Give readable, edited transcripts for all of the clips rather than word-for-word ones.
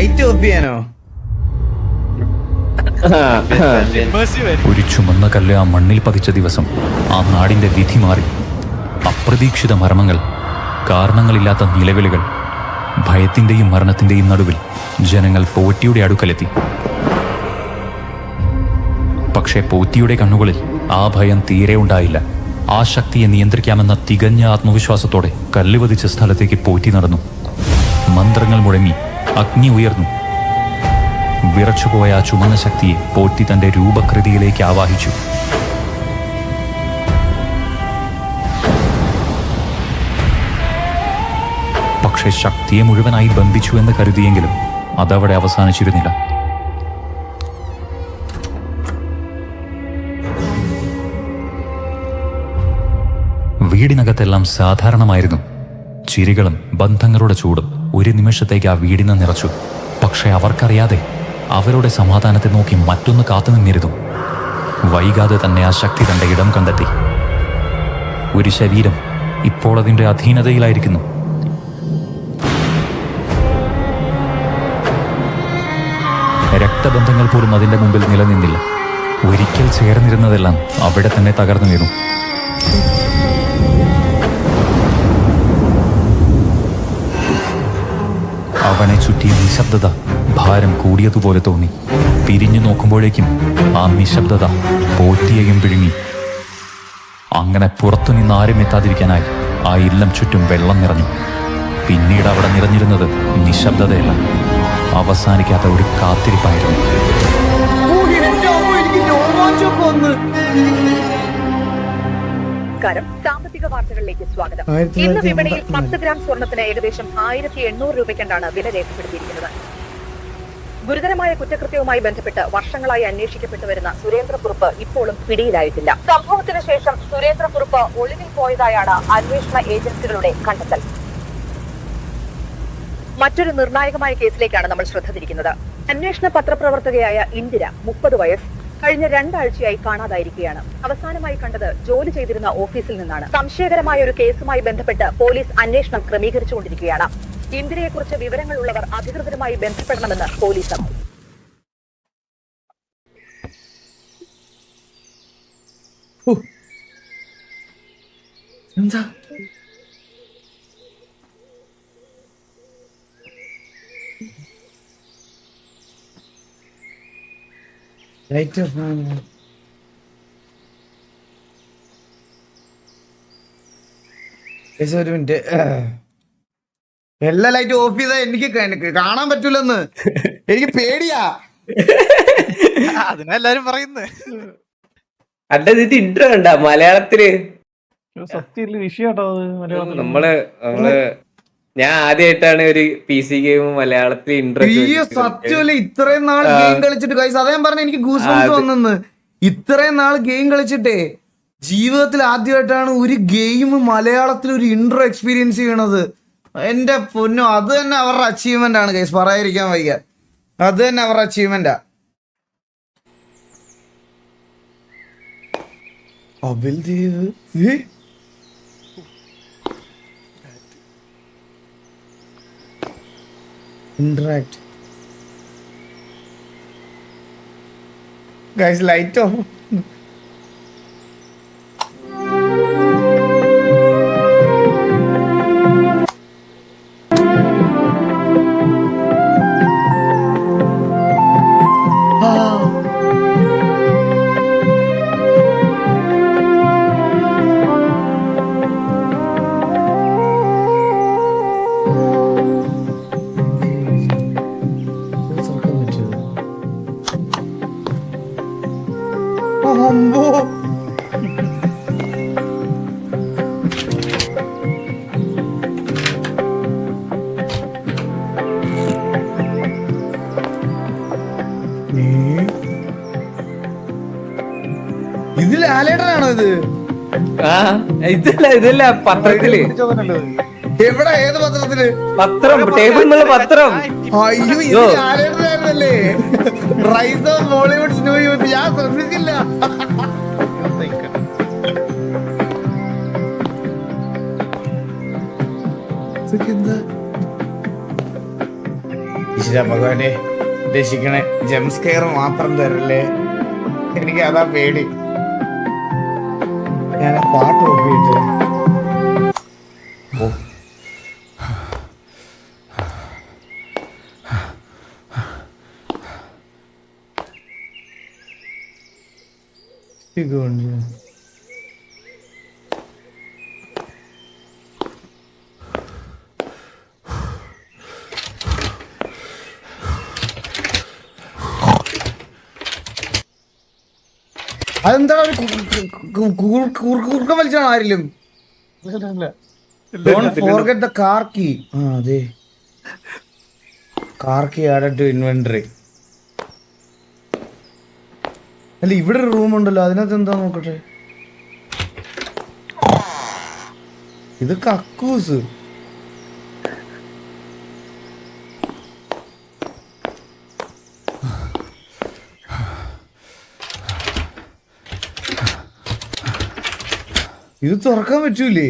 Light of ചെയ്യാനോ? ഒരു ചുമന്ന കല്ല് ആ മണ്ണിൽ പതിച്ച ദിവസം ആ നാടിന്റെ വിധി മാറി. അപ്രതീക്ഷിത മരണങ്ങൾ, കാരണങ്ങളില്ലാത്ത നിലവിളികൾ, ഭയത്തിന്റെയും മരണത്തിന്റെയും നടുവിൽ ജനങ്ങൾ പോറ്റിയുടെ അടുക്കലെത്തി. പക്ഷേ പോറ്റിയുടെ കണ്ണുകളിൽ ആ ഭയം തീരെ ഉണ്ടായില്ല. ആ ശക്തിയെ നിയന്ത്രിക്കാമെന്ന തികഞ്ഞ ആത്മവിശ്വാസത്തോടെ കല്ലുവതിച്ച സ്ഥലത്തേക്ക് പോറ്റി നടന്നു. മന്ത്രങ്ങൾ മുഴങ്ങി, അഗ്നി ഉയർന്നു. വിറച്ചുപോയ ആ ചുമന്ന ശക്തിയെ പോറ്റി തന്റെ രൂപകൃതിയിലേക്ക് ആവാഹിച്ചു. പക്ഷെ ശക്തിയെ മുഴുവനായി ബന്ധിച്ചു എന്ന് കരുതിയെങ്കിലും അതവിടെ അവസാനിച്ചിരുന്നില്ല. വീടിനകത്തെല്ലാം സാധാരണമായിരുന്നു. ചിരികളും ബന്ധങ്ങളുടെ ചൂടും ഒരു നിമിഷത്തേക്ക് ആ വീടിനെ നിറച്ചു. പക്ഷെ അവർക്കറിയാതെ അവരുടെ സമാധാനത്തെ നോക്കി മറ്റൊന്ന് കാത്തുനിന്നിരുന്നു. വൈകാതെ തന്നെ ആ ശക്തി തന്റെ ഇടം കണ്ടെത്തി. ഒരു ശരീരം ഇപ്പോൾ അതിന്റെ അധീനതയിലായിരിക്കുന്നു. രക്തബന്ധങ്ങൾ പോലും അതിന്റെ മുമ്പിൽ നിലനിന്നില്ല. ഒരിക്കൽ ചേർന്നിരുന്നതെല്ലാം അവിടെ തന്നെ തകർന്നു വീണു. അവനെ ചുറ്റിയ നിശബ്ദത ഭാരം കൂടിയതുപോലെ തോന്നി. പിരിഞ്ഞു നോക്കുമ്പോഴേക്കും ആ നിശബ്ദത പോറ്റിയെയും പിഴുങ്ങി. അങ്ങനെ പുറത്തുനിന്ന് ആരും എത്താതിരിക്കാനായി ആ ഇല്ലം ചുറ്റും വെള്ളം നിറഞ്ഞു. പിന്നീട് അവിടെ നിറഞ്ഞിരുന്നത് നിശബ്ദതയല്ല, അവസാനിക്കാത്ത ഒരു കാത്തിരിപ്പായിരുന്നു. സാമ്പത്തിക വാർത്തകളിലേക്ക് സ്വാഗതം. ഇന്ന് വിപണിയിൽ 10 ഗ്രാം സ്വർണത്തിന് ഏകദേശം 1800 രൂപയ്ക്കാണ് വില രേഖപ്പെടുത്തിയിരിക്കുന്നത്. ഗുരുതരമായ കുറ്റകൃത്യവുമായി ബന്ധപ്പെട്ട് വർഷങ്ങളായി അന്വേഷിക്കപ്പെട്ടു വരുന്ന സുരേന്ദ്രക്കുറുപ്പ് ഇപ്പോഴും പിടിയിലായിട്ടില്ല. സംഭവത്തിന് ശേഷം സുരേന്ദ്രക്കുറുപ്പ് ഒളിവിൽ പോയതായാണ് അന്വേഷണ ഏജൻസികളുടെ കണ്ടെത്തൽ. മറ്റൊരു നിർണായകമായ കേസിലേക്കാണ് നമ്മൾ ശ്രദ്ധ തിരിക്കുന്നത്. അന്വേഷണ പത്രപ്രവർത്തകയായ ഇന്ദിര, 30 വയസ്സ്, കഴിഞ്ഞ 2 ആഴ്ചയായി കാണാതായിരിക്കുകയാണ്. അവസാനമായി കണ്ടത് ജോലി ചെയ്തിരുന്ന ഓഫീസിൽ നിന്നാണ്. സംശയകരമായ ഒരു കേസുമായി ബന്ധപ്പെട്ട് പോലീസ് അന്വേഷണം ക്രമീകരിച്ചുകൊണ്ടിരിക്കുകയാണ്. ഇന്ദിരയെക്കുറിച്ച് വിവരങ്ങളുള്ളവർ അധികൃതരുമായി ബന്ധപ്പെടണമെന്ന് പോലീസ് അറിയിച്ചു. എന്താ ലൈറ്റ് ഓഫ് ആണ്. ഒരു മിനിറ്റ്, എല്ലാ ലൈറ്റും ഓഫ് ചെയ്താ എനിക്ക് കാണാൻ പറ്റൂലെന്ന് എനിക്ക് പേടിയാ. അതിനെല്ലാരും പറയുന്നത്. അഡ്ഡ ഇൻട്രോ കണ്ട മലയാളത്തില് നമ്മള് ഞാൻ ആദ്യമായിട്ടാണ് ഒരു PC ഗെയിം മലയാളത്തിൽ ഇൻട്രോ. സത്യമല്ലേ, ഇത്രയും നാൾ ഗെയിം കളിച്ചിട്ട് ഗൈസ്, അതേ പറഞ്ഞ എനിക്ക് ഗൂസ് ബംസ് വന്നെന്ന്. ഇത്രയും നാൾ ഗെയിം കളിച്ചിട്ടേ ജീവിതത്തിൽ ആദ്യമായിട്ടാണ് ഒരു ഗെയിം മലയാളത്തിൽ ഒരു ഇൻട്രോ എക്സ്പീരിയൻസ് ചെയ്യണത്. എന്റെ പൊന്നോ, അത് തന്നെ അവരുടെ അച്ചീവ്മെന്റ് ആണ് ഗൈസ്, പറയാതിരിക്കാൻ വയ്യ. അത് തന്നെ അവരുടെ അച്ചീവ്മെന്റാ. Interact. Guys, light off. ഇതിൽ ആലേട്ടനാണോ ഇത്? ഇതല്ല പത്രത്തില്. എവിടെ, ഏത് പത്രത്തില്? പത്രം, ടേബിളിലുള്ള പത്രം. അയ്യോ, ഇത് ആലേട്ടനായിരുന്നല്ലേ? Rise of Bollywood new youth. ഞാൻ ശ്രദ്ധിച്ചില്ല. ഈശ്വര ഭഗവാനെ രക്ഷിക്കണേ, ജംസ്കെയർ മാത്രം തരല്ലേ, എനിക്ക് അതാ പേടി. ഞാൻ ആ പാട്ട് നോക്കിയിട്ട് ഓ അതെന്താ ഒരു കുറുക്കം വലിച്ചാണ് ആരിലും. Don't forget the car key. ആ അതെ, car key added to inventory. അല്ല ഇവിടെ ഒരു റൂം ഉണ്ടല്ലോ, അതിനകത്ത് എന്താ നോക്കട്ടെ. ഇത് കക്കൂസ്. ഇത് തുറക്കാൻ പറ്റൂലേ?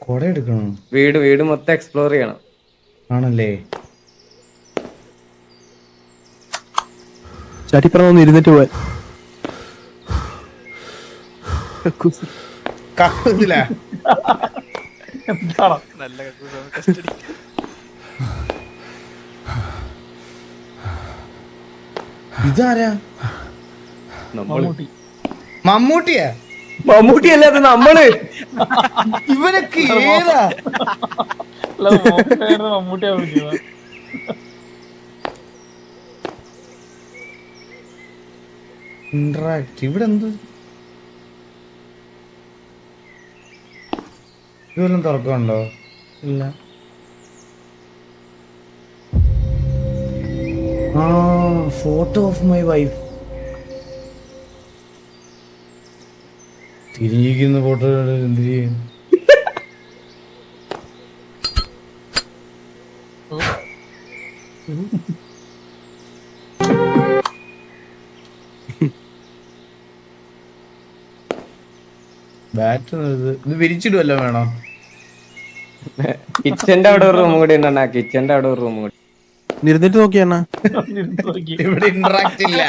കൊട എടുക്കണം. വീട് മൊത്തം എക്സ്പ്ലോർ ചെയ്യണം. ആണല്ലേ? ചാട്ടിപ്പറന്ന് ഇരുന്നിട്ട് പോവാൻ. കക്കൂസിലാ? ഇതാരാ? മമ്മൂട്ടിയാ? മമ്മൂട്ടിയല്ല, അത് നമ്മള്. ഇവനൊക്കെ ഏതാ? ഇന്ററാക്ട് ഇവിടെ എന്ത്? ഇതുവല്ലം തുറക്കമുണ്ടോ? ഇല്ല. ആ ഫോട്ടോ ഓഫ് മൈ വൈഫ്. തിരിഞ്ഞിരിക്കുന്ന ഫോട്ടോ എന്ത് ചെയ്യും? ബാറ്റ് ഇത് വിരിച്ചിടുവല്ലോ വേണോ? കിച്ചന്റെ അവിടെ ഒരു റൂം കൂടി ഉണ്ടെണ്ണ, കിച്ചന്റെ അവിടെ ഒരു റൂം കൂടി. ഇരുന്നിട്ട് നോക്കിയാണ്. ഇവിടെ ഇന്ററാക്ട് ഇല്ല.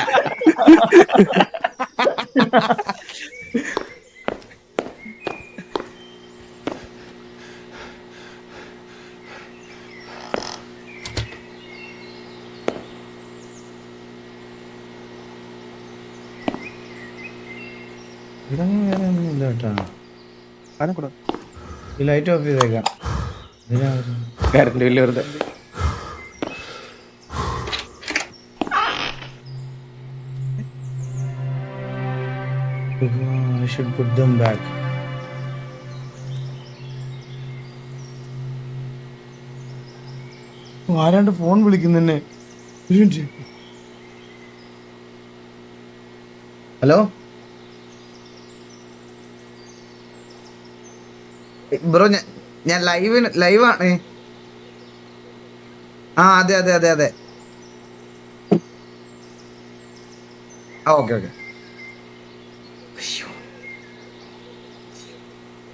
ഇവിടെ വേറെ ഒന്നുമില്ല കേട്ടോ. ഈ ലൈറ്റ് ഓഫ് ചെയ്തേക്കാം. കറണ്ട് ബില്ല് വെറുതെ. I should put them back. ആരാണ്ട് ഫോൺ വിളിക്കുന്നെ. ഹലോ ബ്രോ, ഞാൻ ലൈവാണ്. ആ അതെ അതെ അതെ അതെ. ആ ഓക്കെ ഓക്കെ.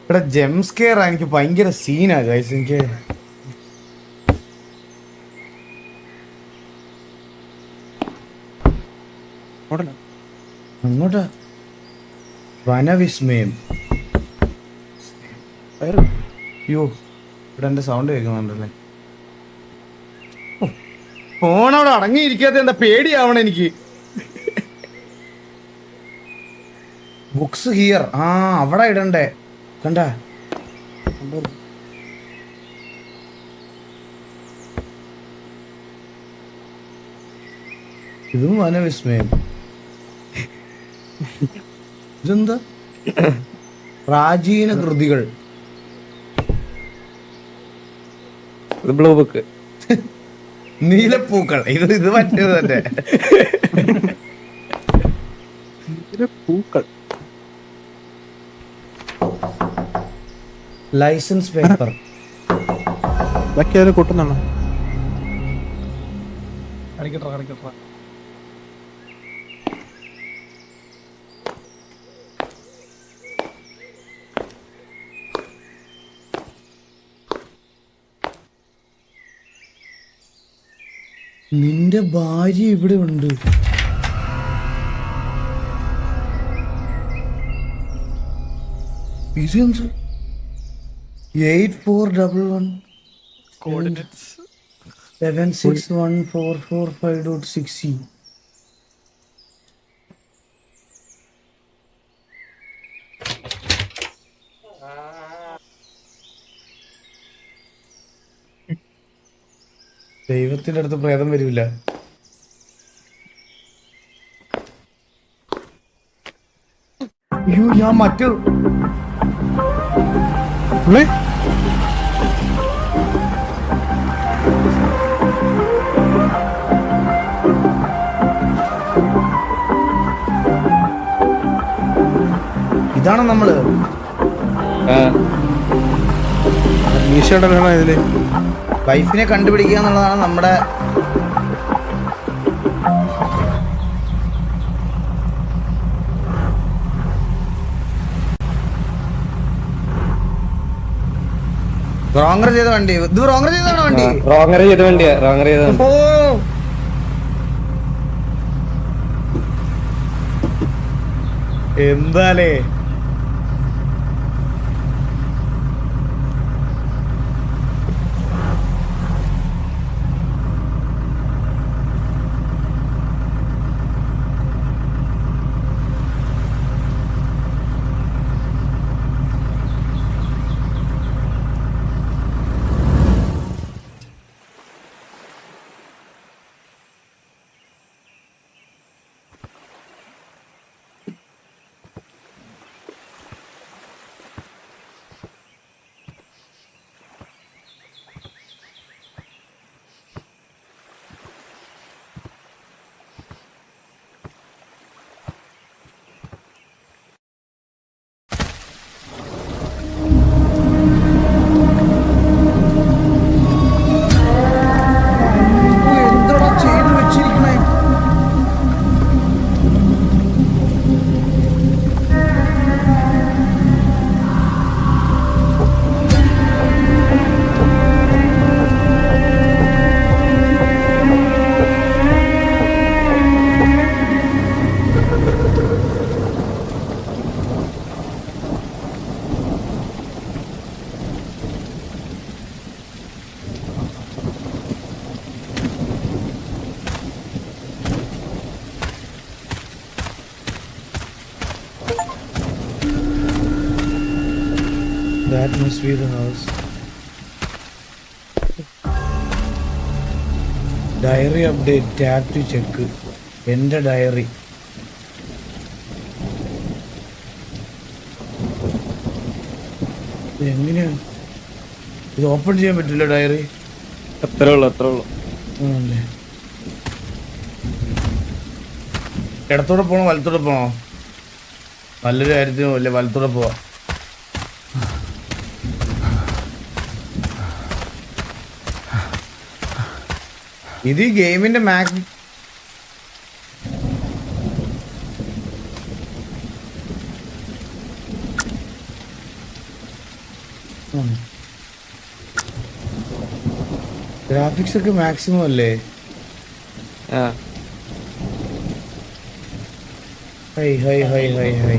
ഇവിടെ ജംസ്കെയർ എനിക്ക് ഭയങ്കര സീനാ ഗൈസ്. എനിക്ക് അങ്ങോട്ടാ വനവിസ്മയം. അയ്യോ ഇവിടെ എന്റെ സൗണ്ട് കേൾക്കുന്നുണ്ടല്ലേ. ഫോണവിടെ അടങ്ങിയിരിക്കാത്ത എന്താ പേടിയാവണം എനിക്ക്. Books here. ആ അവിടെ ഇടണ്ടേ കണ്ട. ഇതും വനവിസ്മയം. ഇതെന്താ? പ്രാചീന കൃതികൾ. Blue book. നീലപ്പൂക്കൾ. ഇത് മറ്റേത് തന്നെ. പൂക്കൾ. Licence paper. ബാക്കി അവര് കൂട്ടുന്നാണ്. നിന്റെ ഭാര്യ ഇവിടെ ഉണ്ട്. ഇതെന്ത് 8411 761445.6. ദൈവത്തിന്റെ അടുത്ത് പ്രേതം വരില്ല. അയ്യോ ഞാൻ മറ്റു പുള്ളി ഇതാണ് നമ്മള് ആ മീശയുണ്ടല്ലോ ഇതില്. വൈഫിനെ കണ്ടുപിടിക്കുക എന്നുള്ളതാണ് നമ്മുടെ റോങ്ങർ ചെയ്ത വണ്ടി. ഇത് റോങ്ങർ ചെയ്താണോ വണ്ടി? റോങ്ങർ ചെയ്ത വണ്ടിയാ, റോങ്ങർ ചെയ്ത വണ്ടി. ഓ എന്താലേ That must be the house. Diary update. Tap to check. എന്റെ ഡയറി. എങ്ങനെയാ ഇത് ഓപ്പൺ ചെയ്യാൻ പറ്റില്ല ഡയറി? അത്രേ ഉള്ളു, അത്രേ ഉള്ളു. ആണല്ലേ. ഇടത്തോടെ പോണോ വലത്തോടെ പോണോ? നല്ലൊരു കാര്യത്തിനും അല്ലേ വലത്തോടെ പോവാ. ഇത് ഈ ഗെയിമിന്റെ മാക്സ് ഗ്രാഫിക്സ് ഒക്കെ മാക്സിമം അല്ലേ? ആ high high high high high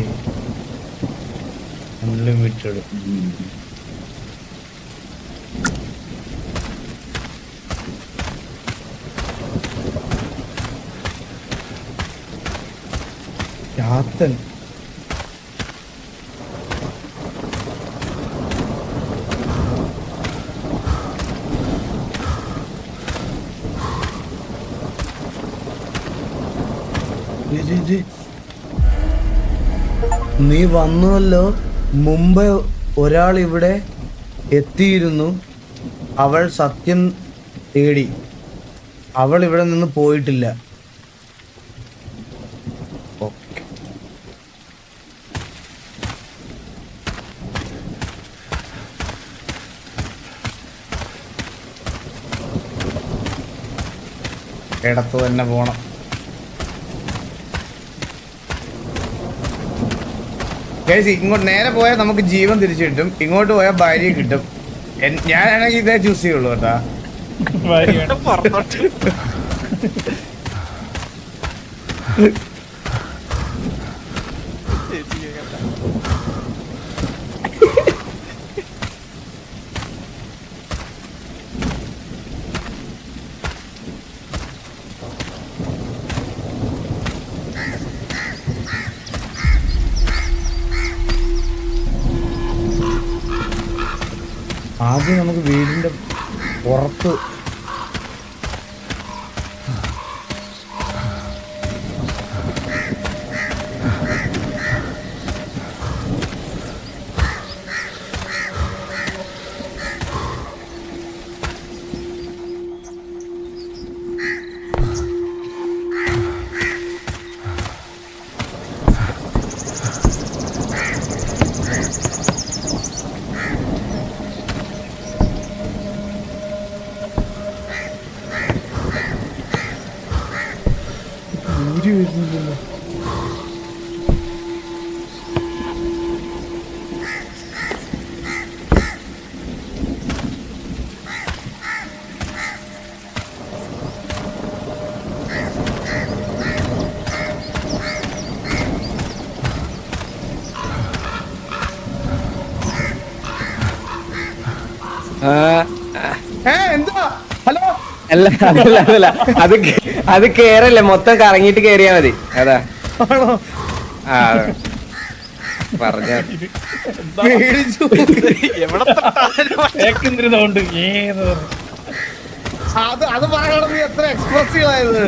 unlimited. Chathan നീ വന്നുവല്ലോ. മുമ്പ് ഒരാൾ ഇവിടെ എത്തിയിരുന്നു. അവൾ സത്യം തേടി. അവൾ ഇവിടെ നിന്ന് പോയിട്ടില്ല. ഓക്കെ. ഇടത്ത് തന്നെ പോണം. ഇങ്ങോട്ട് നേരെ പോയാൽ നമുക്ക് ജീവൻ തിരിച്ചു കിട്ടും, ഇങ്ങോട്ട് പോയാൽ ഭാര്യയെ കിട്ടും. ഞാനാണെങ്കിൽ ഇതേ ചൂസ് ചെയ്യുള്ളൂ കേട്ടാ. ആദ്യം നമുക്ക് വീടിന്റെ പുറത്ത് ഊരി വരുന്നില്ലല്ലോ. എന്താ ഹലോ അല്ല അതല്ല അതല്ല അത് കേറല്ലേ, മൊത്തം കറങ്ങിട്ട് കേറിയാ മതി. അതാ ആണോ? ആ പറഞ്ഞ പേടിച്ചു. അത് പറയണം, നീ എത്ര എക്സ്പ്രസീവ് ആയത്.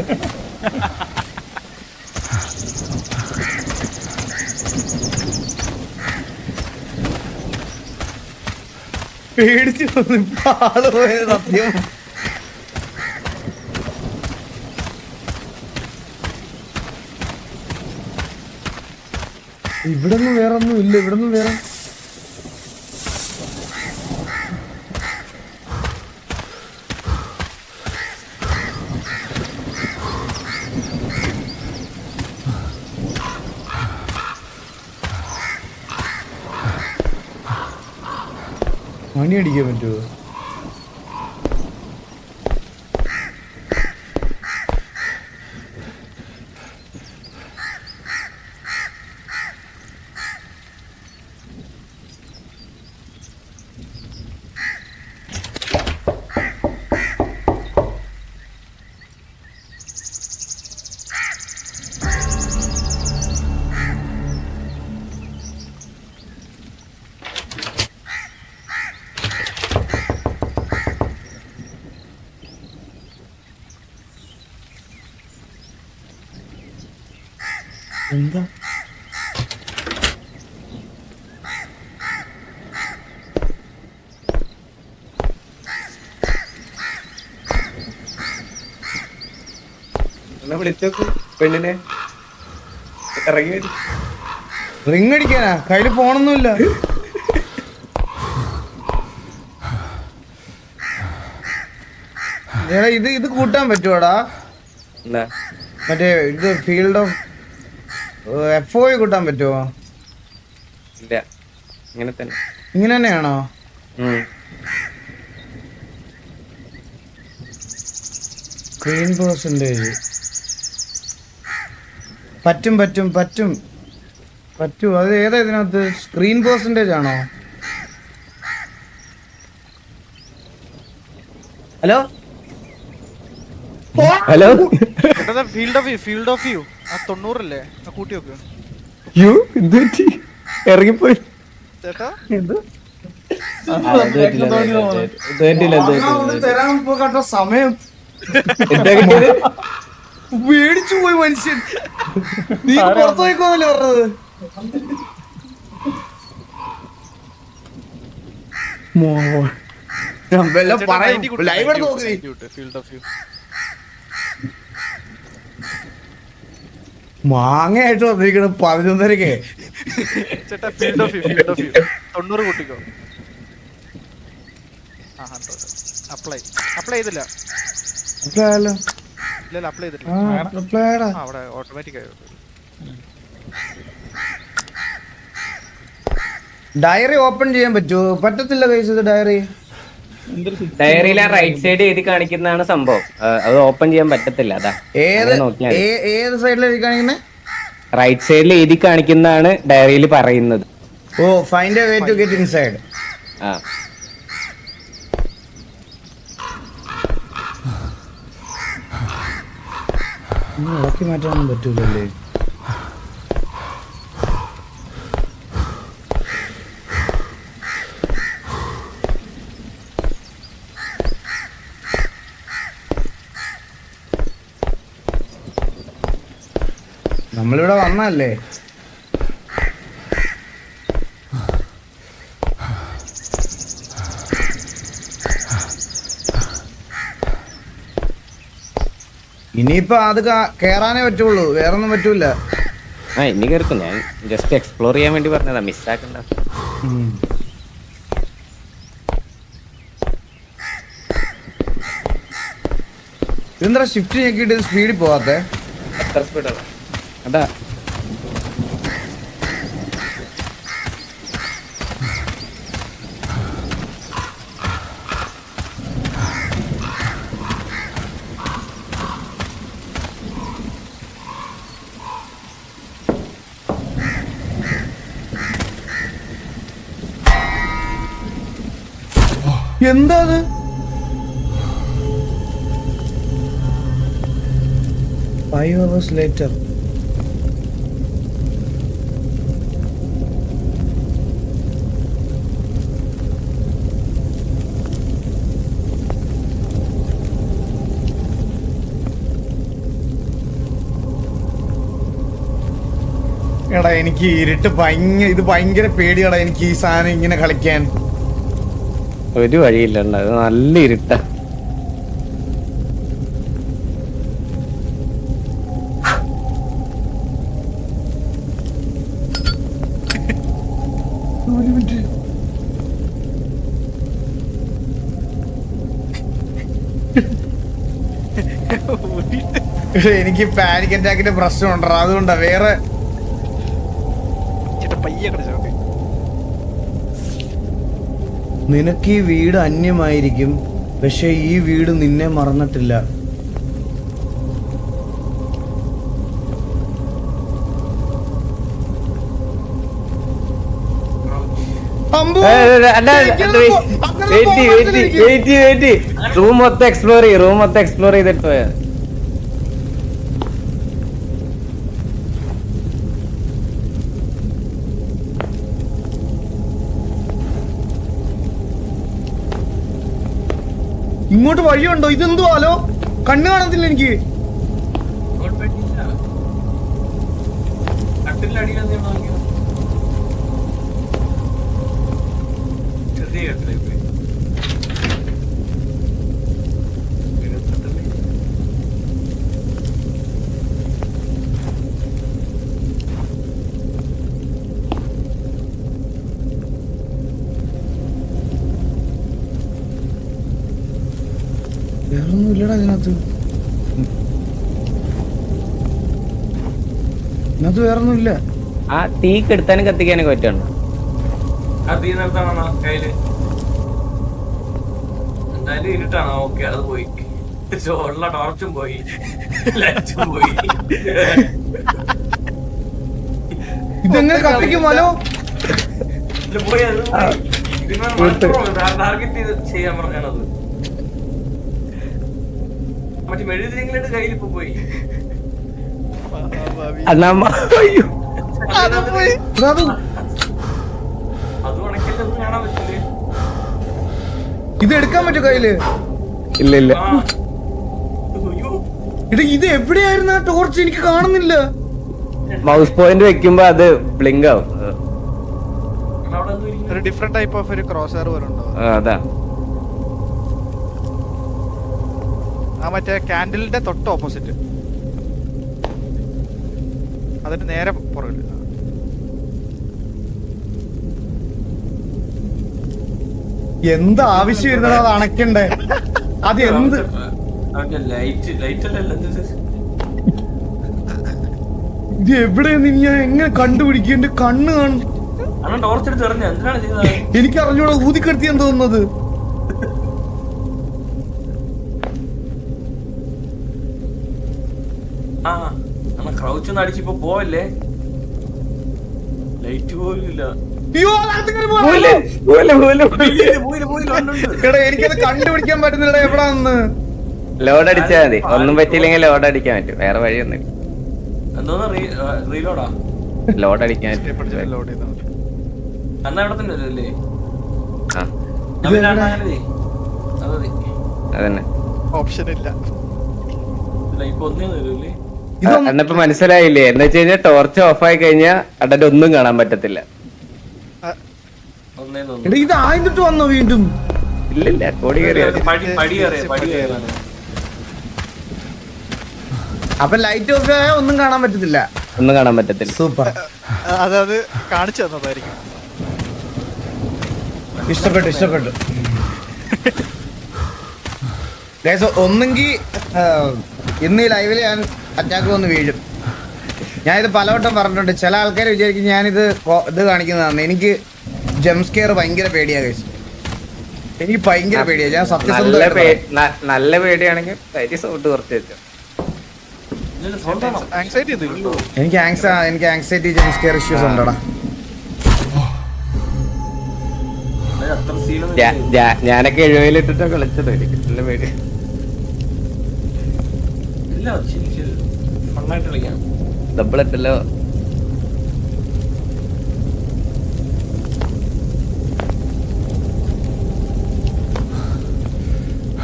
പേടിച്ചു ആള് പോയത് സത്യം. ഇവിടൊന്നും വേറൊന്നും ഇല്ല, ഇവിടൊന്നും വേറെ മണി അടിക്കാൻ പറ്റുമോ? എന്താ വിളിച്ചോക്ക് പെണ്ണിനെ, ഇറങ്ങി വരും. റിങ് അടിക്കാനാ? കയ്യില് ഫോണൊന്നുമില്ല. എടാ ഇത് കൂട്ടാൻ പറ്റുവാടാ? എന്നാ മറ്റേ ഇത് ഫീൽഡ് ഓഫ് FO കൂട്ടാൻ പറ്റുമോ? ഇല്ല, ഇങ്ങനെ തന്നെ. ഇങ്ങനെ തന്നെയാണോ? സ്ക്രീൻ പെർസെന്റേജ് പറ്റും പറ്റും പറ്റും പറ്റൂ. അത് ഏതാ ഇതിനകത്ത്? സ്ക്രീൻ പെർസെന്റേജ് ആണോ? Hello hello, field of view ആ 90 അല്ലേ? ആ കൂട്ടി നോക്ക് യു എന്ത് പറ്റി? ഇറങ്ങിപ്പോയി. ചേട്ടാ. തരാൻ കേട്ടോ സമയം. പേടിച്ചു പോയി മനുഷ്യൻ. നീ പുറത്തു പോയിക്കോന്നല്ലേ പറഞ്ഞത്? ലൈവ് എടുത്ത് നോക്കി. ഫീൽഡ് ഓഫ് വ്യൂ മാങ്ങയായിട്ട് വന്നിരിക്കണം 11:30. ചേട്ടാ ഫീൽഡ് ഓഫ് വ്യൂ 90 കൂട്ടിക്കോ. അപ്ലൈ ചെയ്തില്ല. ഇല്ല അപ്ലൈ ചെയ്തിട്ടില്ല. അവിടെ ഓട്ടോമാറ്റിക് ആയി. ഡയറി ഓപ്പൺ ചെയ്യാൻ പറ്റുമോ? പറ്റത്തില്ല കൈസ്. ഡയറി ഡയറിയിൽ ആ റൈറ്റ് സൈഡ് എഴുതി കാണിക്കുന്നതാണ് സംഭവം. അത് ഓപ്പൺ ചെയ്യാൻ പറ്റത്തില്ല. അതാ നോക്കിയാൽ ഏത് സൈഡിലാണ് കാണിക്കുന്നത്? റൈറ്റ് സൈഡിൽ എഴുതി കാണിക്കുന്നതാണ് ഡയറിയിൽ പറയുന്നത്. ഓ, find a way to get inside. ആ ഇളക്കി മാറ്റാനൊന്നും പറ്റൂലല്ലേ? നമ്മളിവിടെ വന്നല്ലേ? ഇനിയിപ്പോ അത് കേറാനേ പറ്റുള്ളൂ, വേറൊന്നും പറ്റൂല. ഇനി കേൾക്കും. ഞാൻ ജസ്റ്റ് എക്സ്പ്ലോർ ചെയ്യാൻ വേണ്ടി പറഞ്ഞതാ, മിസ്സാക്കണ്ട. ഇതെന്താ ഷിഫ്റ്റ് ഞെക്കിട്ട് സ്പീഡിൽ പോവാത്തെ? എത്ര സ്പീഡാണ്? അതാ എന്താ അത്? Five hours later. എടാ എനിക്ക് ഇരുട്ട് ഇത് ഭയങ്കര പേടിയാടാ എനിക്ക് ഈ സാധനം ഇങ്ങനെ കളിക്കാൻ. ഒരു വഴിയില്ല, നല്ല ഇരുട്ട. എനിക്ക് പാനിക് അറ്റാക്കിന്റെ പ്രശ്നമുണ്ടോ, അതുകൊണ്ടാ. വേറെ നിനക്ക് ഈ വീട് അന്യമായിരിക്കും, പക്ഷെ ഈ വീട് നിന്നെ മറന്നിട്ടില്ല. റൂം മൊത്തം എക്സ്പ്ലോർ ചെയ്തിട്ട് പോയാ. ഇങ്ങോട്ട് വഴിയുണ്ടോ? ഇതെന്തോ ആലോ, കണ്ണു കാണത്തില്ല എനിക്ക്. വേറൊന്നും ഇല്ലടാ ഇതിനകത്ത് വേറൊന്നും ഇല്ല. ആ തീക്ക് എടുത്താനും കത്തിക്കാനൊക്കെ പറ്റുണ്ടോ? എന്തായാലും ഇരുട്ടാണോ? ഓക്കെ, അത് പോയി. ടോർച്ചും പോയി, ലൈറ്റും പോയി. ഇതെങ്ങനെ കത്തിക്കുമല്ലോ? പോയി അത് ടാർഗറ്റ് ചെയ്ത് ചെയ്യാൻ പറഞ്ഞത്. മറ്റേ മെഴുതിരിങ്ങളുടെ കയ്യിലിപ്പോ പോയി. അത് ഉണക്കിലൊന്നും കാണാൻ പറ്റില്ലേ? ഇത് എടുക്കാൻ പറ്റോ കയ്യില്? ഇല്ല. ഇത് എവിടെയായിരുന്നു ആ ടോർച്ച്? എനിക്ക് കാണുന്നില്ല. മൗസ് പോയിന്റ് വെക്കുമ്പോ അത് ബ്ലിങ്ക് ആവും. ഒരു ഡിഫറെന്റ് ടൈപ്പ് ഓഫ് ഒരു ക്രോസർ പോലെ ഉണ്ടോ? അതാ ആ മറ്റേ കാൻഡിലിന്റെ തൊട്ട് ഓപ്പോസിറ്റ്, അതിന് നേരെ പുറകില്. എന്ത് ആവശ്യം വരുന്നത് അത് അണക്കണ്ടേ? അത് എന്ത് ഇത് എവിടെയെന്ന് ഇനി ഞാൻ എങ്ങനെ കണ്ടുപിടിക്കും? എന്റെ കണ്ണ് കാണും. ടോർച്ച് എടുത്ത് എറിഞ്ഞ എന്തിനാണ് ചെയ്തത്? എനിക്ക് അറിഞ്ഞൂടെ, ഊതിക്കെടുത്തി തോന്നുന്നത്. ക്രൗച്ച് ഒന്ന് അടിച്ചിപ്പോ പോവല്ലേ? ലൈറ്റ് പോലും ഇല്ല. അയ്യോ, അതിനകത്ത് കയറി പോവാ. പോയില്ലേ? പോയില്ല, ഉണ്ട്. എടാ എനിക്കത് കണ്ടുപിടിക്കാൻ പറ്റുന്നില്ല എവിടാന്ന്. ലോഡ് അടിച്ചാൽ മതി. ഒന്നും പറ്റിയില്ലെങ്കിൽ ലോഡ് അടിക്കാൻ പറ്റും. വേറെ വഴിയൊന്നും എന്തോന്ന് റീലോഡാ? ലോഡ് അടിക്കാൻ പറ്റും. ലോഡ് ചെയ്താൽ മതി. അണ്ണ ഇവിടെ തന്നെ അല്ലേ? ആ ഞാൻ പിന്നെ അണ്ണ അങ്ങനെ ചെയ്യ്. അത് മതി. അതന്നെ. ഓപ്ഷൻ ഇല്ല. ലൈഫ് ഒന്നേ തരൂല്ലേ? എന്നിപ്പോ മനസ്സിലായില്ലേ? എന്ന് വെച്ച് കഴിഞ്ഞാൽ ടോർച്ച് ഓഫ് ആയി കഴിഞ്ഞാൽ അടന്റെ ഒന്നും കാണാൻ പറ്റത്തില്ല. ഒന്നേ തോന്നുന്നു. എടാ ഇത് ആയിട്ട് വന്നോ വീണ്ടും? ഇല്ലില്ല, കോടി കയറിയാ പടി കയറിയാണ്. അപ്പൊ ലൈറ്റ് ഓഫ് ആയാൽ ഒന്നും കാണാൻ പറ്റത്തില്ല. ഒന്നും കാണാൻ പറ്റത്തില്ല. സൂപ്പർ, അതത് കാണിച്ചു തന്നതായിരിക്കും. ഇഷ്ടപ്പെട്ടു. ഗൈസ് ഒന്നെങ്കിൽ ഇന്ന് ഈ ലൈവില് ഞാൻ അറ്റാക്ക് വന്ന് വീഴും. ഞാനിത് പലവട്ടം പറഞ്ഞിട്ടുണ്ട്. ചില ആൾക്കാർ വിചാരിക്കും ഞാനിത് ഇത് കാണിക്കുന്നതാണ്. എനിക്ക് ജംസ്കെയർ ഭയങ്കര പേടിയാ ഗൈസ്. എനിക്ക് ഭയങ്കര പേടിയാ. ഞാൻ സത്യസന്ധ നല്ല പേടിയാണെങ്കിൽ സൗണ്ട് കുറച്ച് വെച്ചോ. ആങ്സൈറ്റി എന്തെങ്കിലും എനിക്ക് ആങ്സൈറ്റി ജംസ്കെയർ ഇഷ്യൂസ് ഉണ്ടോടാ. അത്ര സീനൊന്നും ഞാനൊക്കെ 70 ഇട്ടിട്ടാ കളിച്ചത്. എനിക്ക് നല്ല പേടി. ഇല്ല. ശരി ഫണ്ണായിട്ട് കളിക്കാം. ഡബിൾ ഇട്ടല്ലോ.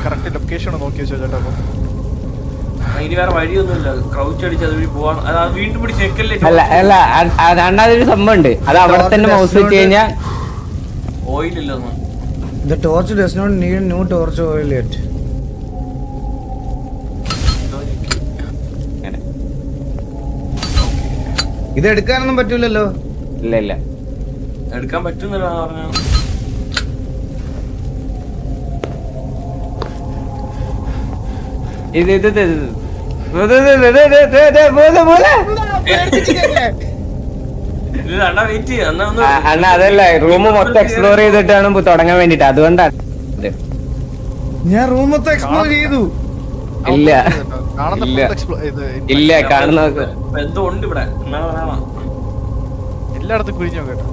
കറക്റ്റ് ലൊക്കേഷൻ നോക്കി വെച്ചോ ചേട്ടാ. ഇനി വേറെ വഴിയൊന്നുമില്ല. ക്രൗച്ച് അടിച്ച് അതുവഴി പോവാൻ. അത് വീണ്ടും പിടി ചെക്കല്ലേ. അല്ല അതൊരു സംഭവം ഉണ്ട്. അത് അവിടെ തന്നെ മൗസ് വെച്ച് കഴിഞ്ഞാൽ ഓയിലില്ലെന്ന്. The torch does not need new torch oil yet. ഇത് എടുക്കാനൊന്നും പറ്റൂലല്ലോ. ഇല്ല എടുക്കാൻ പറ്റുന്നില്ല പറഞ്ഞ. അണ്ണ അതല്ല, റൂം മൊത്തം എക്സ്പ്ലോർ ചെയ്തിട്ടാണ് തുടങ്ങാൻ വേണ്ടിട്ട്. അതുകൊണ്ടാണ്. ഞാൻ റൂം മൊത്തം എക്സ്പ്ലോർ ചെയ്തു. ഇല്ല ഇല്ല കാണുന്ന എന്തോ ഉണ്ട് ഇവിടെ. എല്ലായിടത്തും കുഴിഞ്ഞോ കേട്ടോ.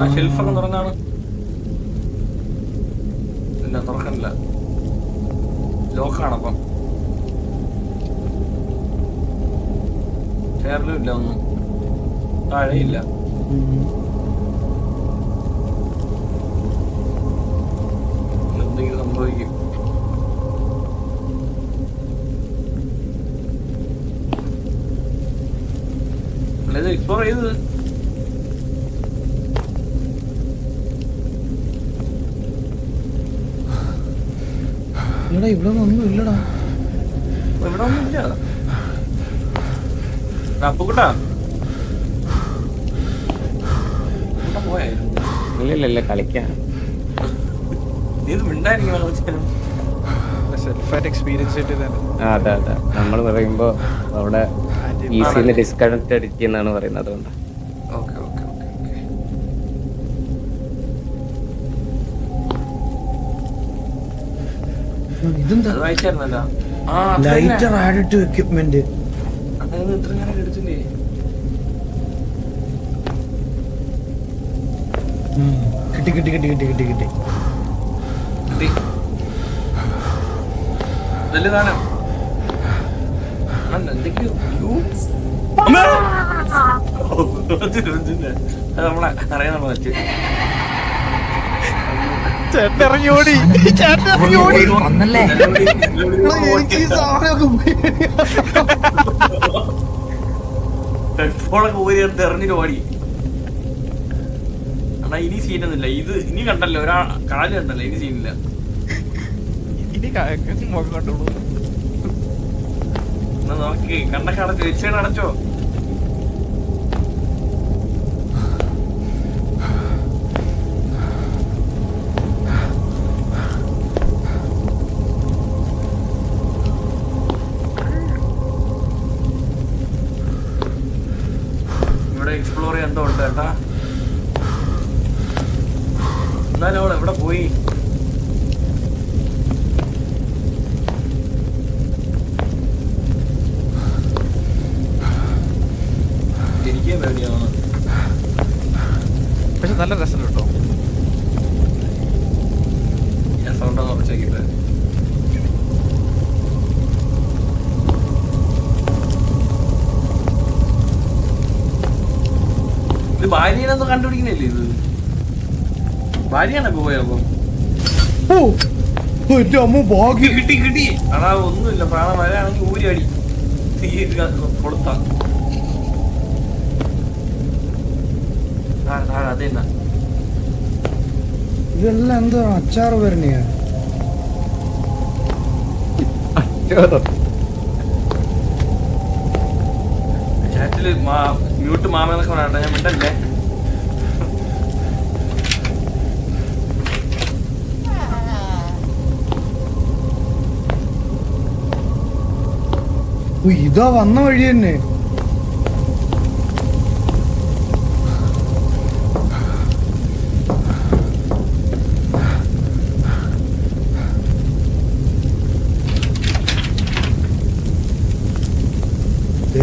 ആ ഷെൽഫൊക്കെ തുറന്നാണ്. ഇല്ല തുറക്കണില്ല. ലോക്കാണപ്പം. ഷെയറിലും ഇല്ല ഒന്നും. താഴെയില്ല. എന്തെങ്കിലും സംഭവിക്കും. അല്ല ഇത് എക്സ്പ്ലോർ ചെയ്തത്. ഇവിടെ ഒന്നും ഇല്ലടാ. ഇവിടെ ഒന്നും ഇല്ല. അപ്പുക്കുട്ടാ പോയായിരുന്നു. ഇല്ല കളിക്കാൻ. ഇത് മിണ്ടായിരിക്കും. സെൽഫ് എക്സ്പീരിയൻസ് ആയിട്ട് തന്നെ. അതെ നമ്മൾ പറയുമ്പോ അവിടെ ഈസിന്ന് ഡിസ്കണക്ട് അടിക്കുന്നാണ് പറയുന്നത്. അതുകൊണ്ട് ഓക്കെ ഇതെന്താ? അത് വായിച്ചായിരുന്നല്ലോ. Lighter add to equipment. അങ്ങനെ ഇത്ര ഞാൻ എടുത്തില്ലേ. കിട്ടി. നല്ല സാധനം. എന്തൊക്കെയോ അത് നമ്മളെ അറിയാൻ പറ്റും. ചേട്ടൻ ഇറങ്ങി ഓടി. എനിക്ക് ഈ സാധനമൊക്കെ ഹെഡ്ഫോണൊക്കെ ഊരി എടുത്ത് എറിഞ്ഞിട്ട് ഓടി. എന്നാ ഇനി സീനൊന്നുമില്ല. ഇത് ഇനി കണ്ടല്ലോ, ഒരാ കാല് കണ്ടല്ലോ. ഇനി സീനില്ല. ഇനി മുഖം കണ്ടോളൂ. എന്നാ നോക്കി കണ്ണൊക്കെ അടച്ചോ. വെച്ചേണ് അടച്ചോ. ഇവിടെ എക്സ്പ്ലോർ ചെയ്യാൻ എന്തോ ഉണ്ട് കേട്ടാ. എന്നാലും അവൾ എവിടെ പോയി? എനിക്കേ പേടിയാണ്. പക്ഷെ നല്ല രസം കേട്ടോ. ഞാൻ സൗണ്ട് കുറച്ചേക്കിട്ട് ഇത് ഭാര്യനെന്ന് കണ്ടുപിടിക്കണില്ലേ? ഇത് ഭാര്യയാണ് പോയപ്പോ ഓ എന്റെ അമ്മ ഭാഗ്യം. കിട്ടി കിട്ടി. അടാ ഒന്നുമില്ല, പ്രാണം വരാണെങ്കിൽ ഊരി അടി തീ കൊടുത്ത അതെന്നാ ഇതെല്ലാം എന്താ അച്ചാറ് വരണയാ? ചാറ്റില് മ്യൂട്ട് മാമെന്നൊക്കെ വേണ്ട, ഞാൻ മിണ്ടല്ലേ. ഇതാ വന്ന വഴി തന്നെ.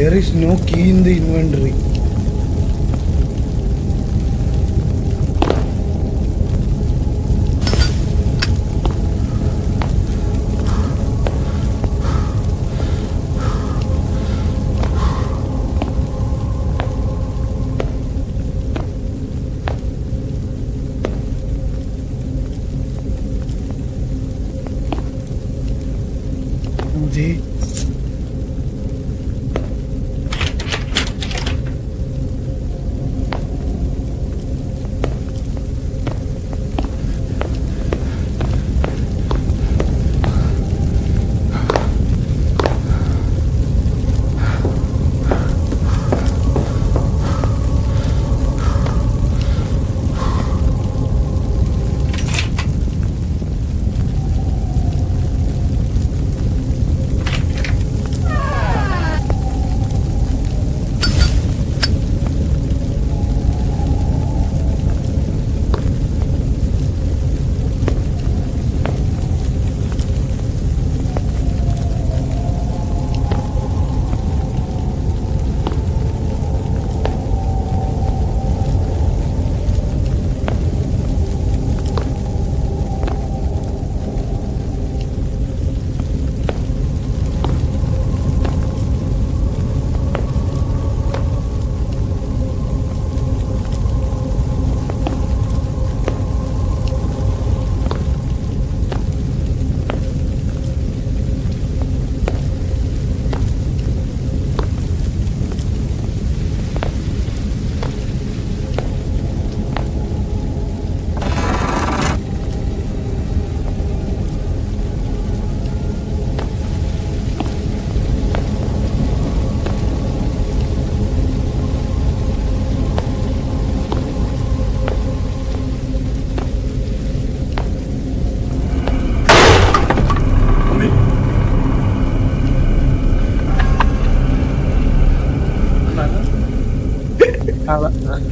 There is no key in the inventory. Okay.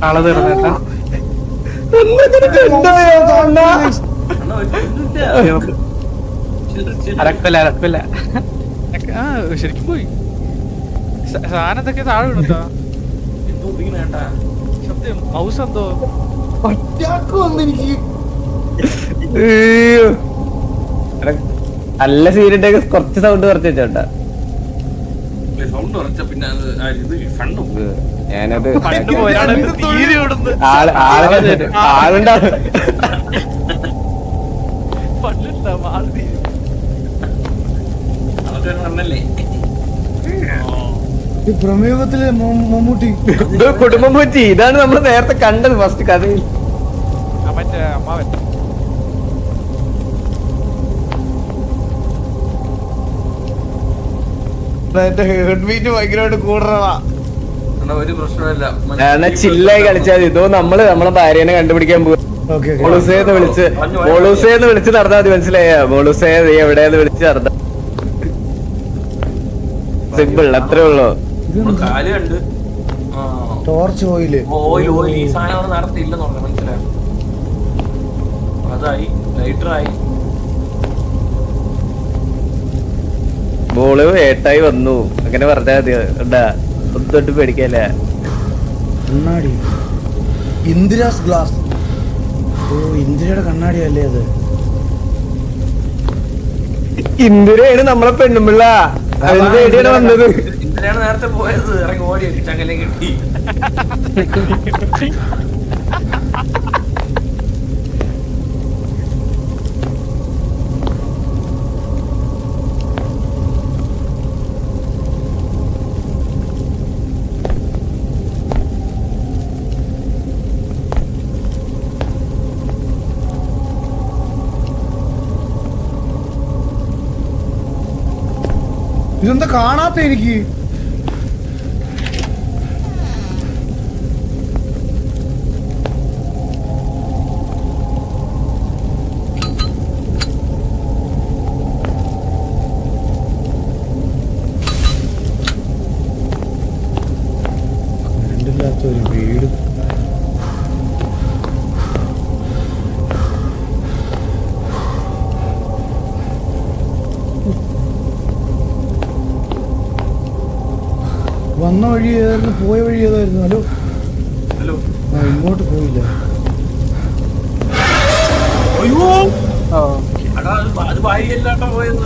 ആളെ തീർന്നേട്ടാ. അരക്കല്ല അരക്കല്ല. ആ ശരിക്കും പോയി. സാധനം എന്തൊക്കെ താഴെ വീണുട്ടാ. എന്തോ വീണേട്ടാ. സത്യം മൗസ് എന്തോ അറ്റാക്ക് വന്നെനിക്ക്. നല്ല സീരിട്ടൊക്കെ കുറച്ച് സൗണ്ട് കുറച്ച് വെച്ചോട്ടാ. സൗണ്ട് കുറച്ച പിന്നെ ഇത് ഫണ്ട് ഞാനത് പണ്ട് പോയാണ് തീരെ ഇവിടുന്ന് ആളുണ്ടാവും. പണ്ടില്ല മാറി. അതൊക്കെ പറഞ്ഞല്ലേ ഈ പ്രമേഹത്തിലെ മമ്മൂട്ടി. കുടുംബം പറ്റി. ഇതാണ് നമ്മൾ നേരത്തെ കണ്ടത് ഫസ്റ്റ് കഥയിൽ. മറ്റേ അമ്മാവൻ എന്റെ ഹേർട്ട് ബീറ്റ് ഭയങ്കരമായിട്ട് കൂടണതാ. ഒരു പ്രശ്നമില്ല. ചില്ലായി കളിച്ചാൽ ഇതോ നമ്മളെ ഭാര്യനെ കണ്ടുപിടിക്കാൻ പോകും. മോളൂസേന്ന് വിളിച്ച് നടന്നാ മതി. മനസ്സിലായ മോളൂസേ നീ എവിടെയെന്ന് വിളിച്ച് നടന്ന സിമ്പിൾ അത്രേ ഉള്ളൂ. കാല് കണ്ട് ടോർച്ച് ഓയില് ഓയിൽ ഈ സാധനം നടത്തിയില്ലെന്ന് പറഞ്ഞു. മനസ്സിലായോ? അതായി ലൈറ്ററായി. മോള് ഏട്ടായി വന്നു അങ്ങനെ പറഞ്ഞാൽ മതി. ഉണ്ടാ ഒന്നും തൊട്ട് പേടിക്കല്ലേ. കണ്ണാടി ഇന്ദിരാസ് ഗ്ലാസ്. ഓ ഇന്ദിരയുടെ കണ്ണാടിയല്ലേ അത്? ഇന്ദിരയാണ് നമ്മളെ പെണ്ണുമ്പിള്ള, അതിന്റെ എവിടെയാണ് വന്നത്? ഇന്ദ്രയാണ് നേരത്തെ പോയത്, ഇറങ്ങി ഓടി ചങ്ങല കിട്ടി. ഇതെന്താ കാണാത്ത എനിക്ക്? കണ്ടില്ലാത്തൊരു വീട്. വന്ന വഴി ഏതായിരുന്നു, പോയ വഴി ഏതായിരുന്നു? ഹലോ ഹലോ, ആ ഇങ്ങോട്ട് പോയില്ല. അയ്യോ അടാ, അത് ഭാര്യയല്ലാട്ടോ പോയത്.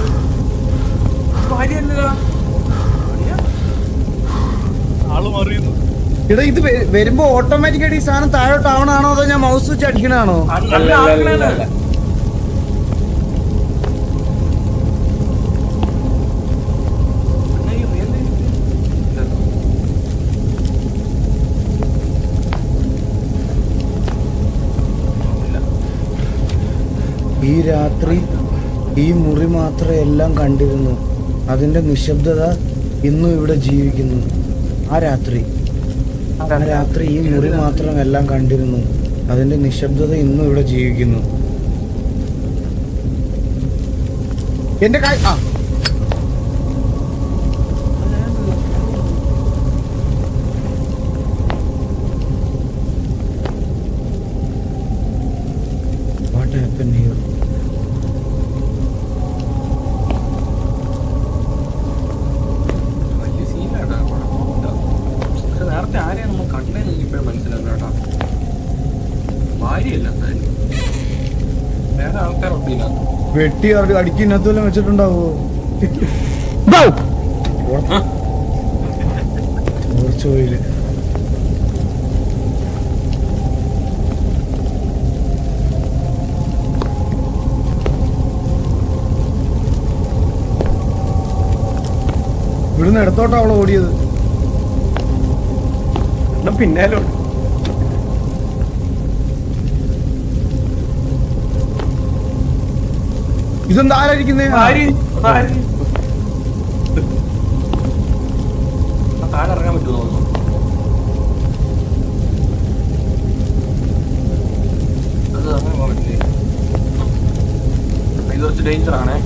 ഭാര്യയല്ല, ആള് മറിയുന്നു. എടാ ഇത് വരുമ്പോ ഓട്ടോമാറ്റിക്കായിട്ട് ഈ സാധനം താഴോട്ടാവണാണോ അതോ ഞാൻ മൗസ് വെച്ച് അടിക്കണാണോ? നല്ല ആൾക്കാരാണ്. ഈ രാത്രി ഈ മുറി മാത്രമേ എല്ലാം കണ്ടിരുന്നു. അതിന്റെ നിശബ്ദത ഇന്നും ഇവിടെ ജീവിക്കുന്നു. ആ രാത്രി ഈ മുറി മാത്രം എല്ലാം കണ്ടിരുന്നു. അതിന്റെ നിശബ്ദത ഇന്നും ഇവിടെ ജീവിക്കുന്നു. എന്റെ What happened here? വലിയ സീനാണ്. പക്ഷെ നേരത്തെ ആരെയാണ് നമ്മൾ കണ്ടതെന്ന് ഇപ്പോഴും മനസ്സിലാക്കാം കേട്ടോ. ഭാര്യയല്ല, എന്തായാലും വേറെ ആൾക്കാരുണ്ട്. വെട്ടി അടിക്കിനകത്ത് വല്ലതും വെച്ചിട്ടുണ്ടാവോ? ഓർച്ചോയില് ഇവിടുന്ന് ഇടത്തോട്ടാ അവളെ ഓടിയത്. പിന്നാലോ ഇതെന്താ ആരായിരിക്കുന്നേ? താഴെ ഇറങ്ങാൻ പറ്റുമോ തോന്നുന്നു. അത് അങ്ങനെ പോകാൻ പറ്റില്ലേ? ഇത് കുറച്ച് ഡേഞ്ചർ ആണേ.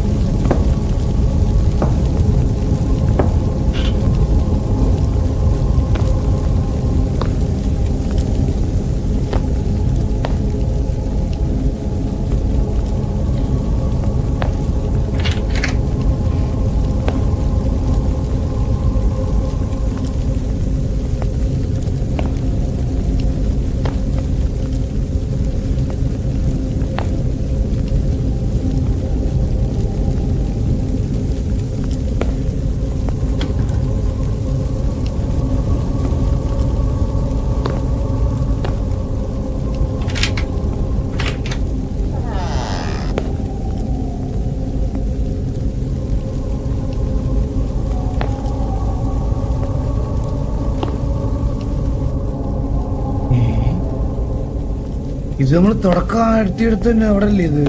ഇത് നമ്മൾ തുടക്കം എടുത്തിയെടുത്ത് തന്നെ അവിടെ അല്ലേ ഇത്?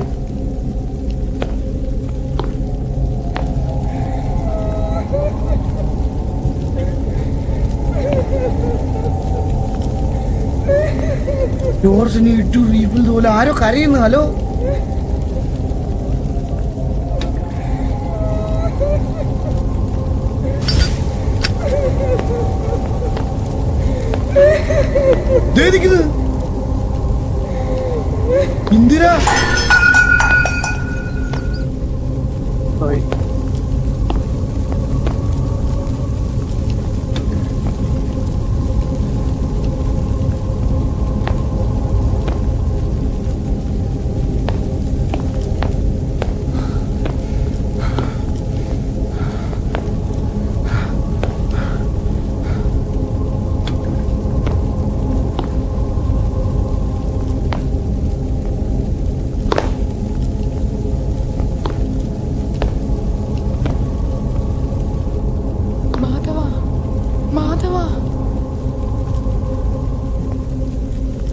Doors need to rebuild പോലെ ആരോ കരയുന്നു. ഹലോ ഇന്ദിര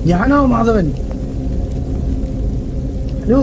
ഞാനോ മാധവൻ? ഹലോ